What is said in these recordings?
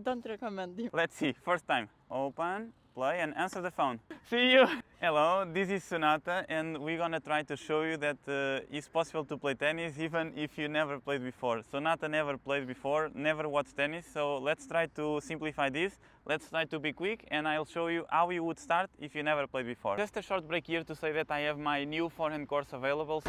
don't recommend you. Let's see. First time. Open, play, and answer the phone. See you. Hello, this is Sonata, and we're gonna try to show you that it's possible to play tennis even if you never played before. Sonata never played before, never watched tennis, so let's try to simplify this. Let's try to be quick, and I'll show you how you would start if you never played before. Just a short break here to say that I have my new forehand course available.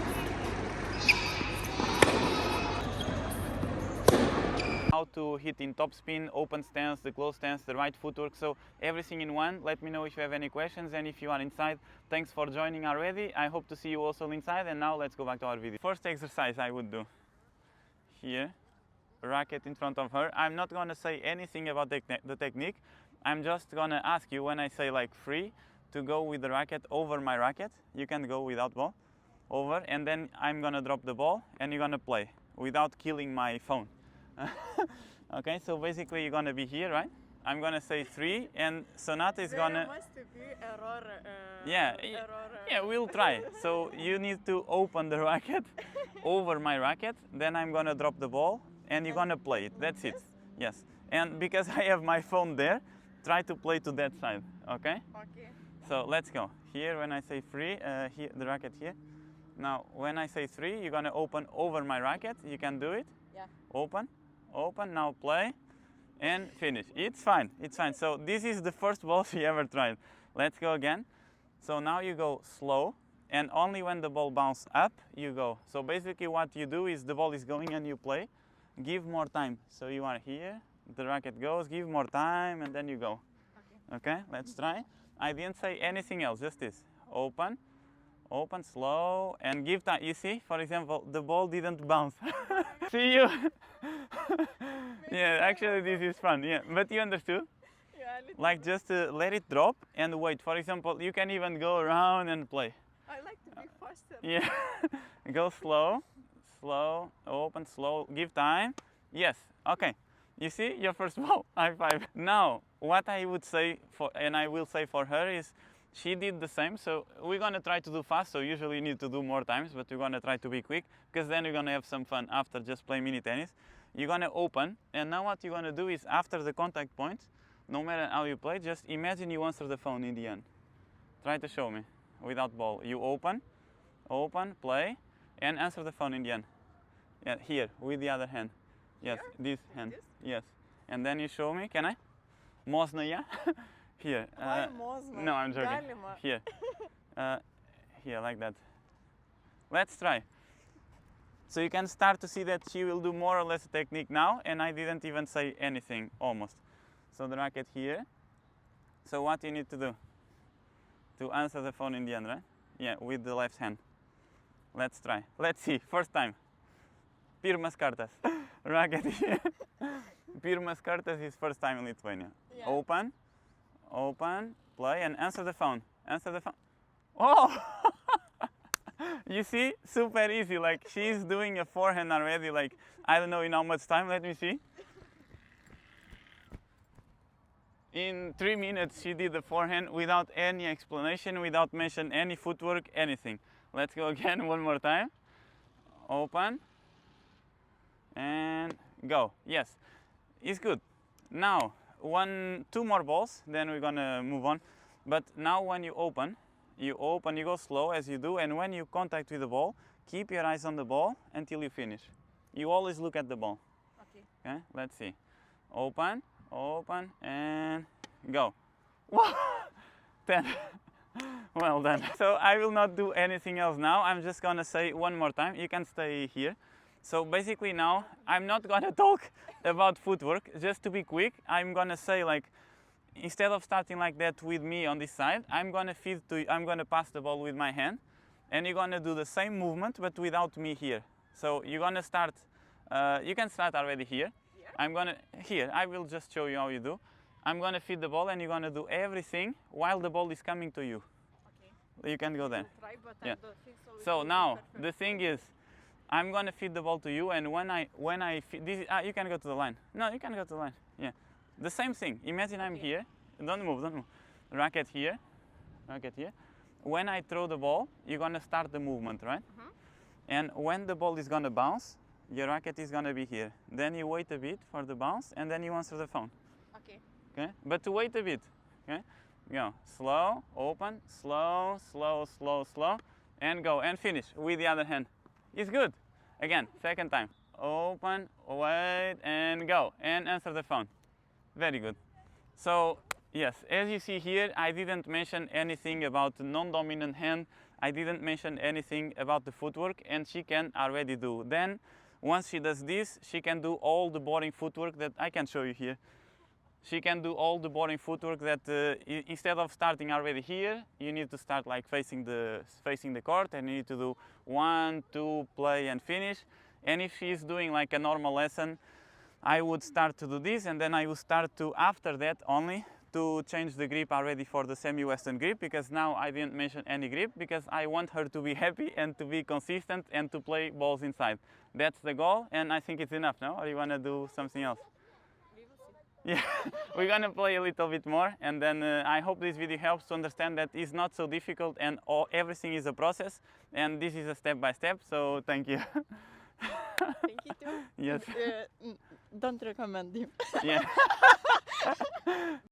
How to hit in topspin, open stance, the close stance, the right footwork, so everything in one. Let me know if you have any questions, and if you are inside, thanks for joining already. I hope to see you also inside, and now let's go back to our video. First exercise I would do here, racket in front of her. I'm not gonna say anything about the technique. I'm just gonna ask you when I say like free to go with the racket over my racket. You can go without ball over, and then I'm gonna drop the ball and you're gonna play without killing my phone. Okay, so basically you're gonna be here, right? I'm gonna say 3, and Sonata is gonna. Must be error. Yeah, we'll try. So you need to open the racket over my racket. Then I'm gonna drop the ball, and you're gonna play it. That's it. Yes. And because I have my phone there, try to play to that side. Okay. Okay. So let's go. Here, when I say 3, here the racket here. Now, when I say 3, you're gonna open over my racket. You can do it. Yeah. Open. Open, now play, and finish. It's fine, it's fine. So this is the first ball she ever tried. Let's go again. So now you go slow, and only when the ball bounces up, you go. So basically what you do is the ball is going and you play. Give more time. So you are here, the racket goes, give more time, and then you go. Okay, let's try. I didn't say anything else, just this. Open, open, slow, and give time. You see, for example, the ball didn't bounce. See you. Yeah, actually this is fun. Yeah, but you understood? Yeah, like just let it drop and wait. For example, you can even go around and play. I like to be faster. Yeah. Go slow, slow, open, slow, give time. Yes, okay. You see, your first ball, high five. Now, what I would say for, and I will say for her, is she did the same. So we're gonna try to do fast. So usually you need to do more times, but we're gonna try to be quick, because then you're gonna have some fun after just playing mini tennis. You're gonna open, and now what you're gonna do is after the contact point, no matter how you play, just imagine you answer the phone in the end. Try to show me without ball. You open, open, play, and answer the phone in the end. Yeah, here with the other hand. Yes, Here? this hand. This? Yes, and then you show me. Can I? Можно я? Here. Why можно? No, I'm joking. Galima. Here. Here, like that. Let's try. So you can start to see that she will do more or less a technique now, and I didn't even say anything, almost. So the racket here. So what you need to do? To answer the phone in the end, right? Yeah, with the left hand. Let's try. Let's see. First time. Pirmas kartas. Racket here. Pirmas kartas is first time in Lithuania. Yeah. Open, open, play, and answer the phone. Answer the phone. Oh! You see, super easy. Like she's doing a forehand already. Like I don't know in how much time. Let me see. In 3 minutes, she did the forehand without any explanation, without mention any footwork, anything. Let's go again one more time. Open and go. Yes, it's good. Now 2 more balls, then we're gonna move on. But now when you open, you go slow as you do, and when you contact with the ball, keep your eyes on the ball until you finish. You always look at the ball. Okay. Okay, let's see. Open, open, and go. Wow! 10. Well done. So I will not do anything else now. I'm just gonna say one more time. You can stay here. So basically now, I'm not gonna talk about footwork. Just to be quick, I'm gonna say like, instead of starting like that with me on this side, I'm gonna pass the ball with my hand, and you're gonna do the same movement but without me here. So you're gonna start. You can start already here. I will just show you how you do. I'm gonna feed the ball, and you're gonna do everything while the ball is coming to you. Okay. You can go there. Try, but Yeah. I don't think so. So now the thing is, I'm gonna feed the ball to you, and when I feed this, you can go to the line. No, you can go to the line. Yeah, the same thing. Imagine I'm here. Don't move, don't move. Racket here, racket here. When I throw the ball, you're gonna start the movement, right? And when the ball is gonna bounce, your racket is gonna be here. Then you wait a bit for the bounce, and then you answer the phone. Okay. Okay, but to wait a bit. Okay, go slow, open, slow, slow, slow, slow, and go and finish with the other hand. It's good. Again, second time. Open, wait, and go, and answer the phone. Very good. So yes, as you see here, I didn't mention anything about the non-dominant hand. I didn't mention anything about the footwork, and she can already do. Then, once she does this, she can do all the boring footwork that I can show you here. She can do all the boring footwork that instead of starting already here, you need to start like facing the court, and you need to do 1, 2, play and finish. And if she's doing like a normal lesson, I would start to do this, and then I would start to, after that only, to change the grip already for the semi-western grip, because now I didn't mention any grip, because I want her to be happy and to be consistent and to play balls inside. That's the goal, and I think it's enough now, or you want to do something else? We will see. Yeah, we're gonna play a little bit more, and then I hope this video helps to understand that it's not so difficult, and everything is a process, and this is a step by step, so thank you. Thank you too. Yes. Don't recommend him. Yeah.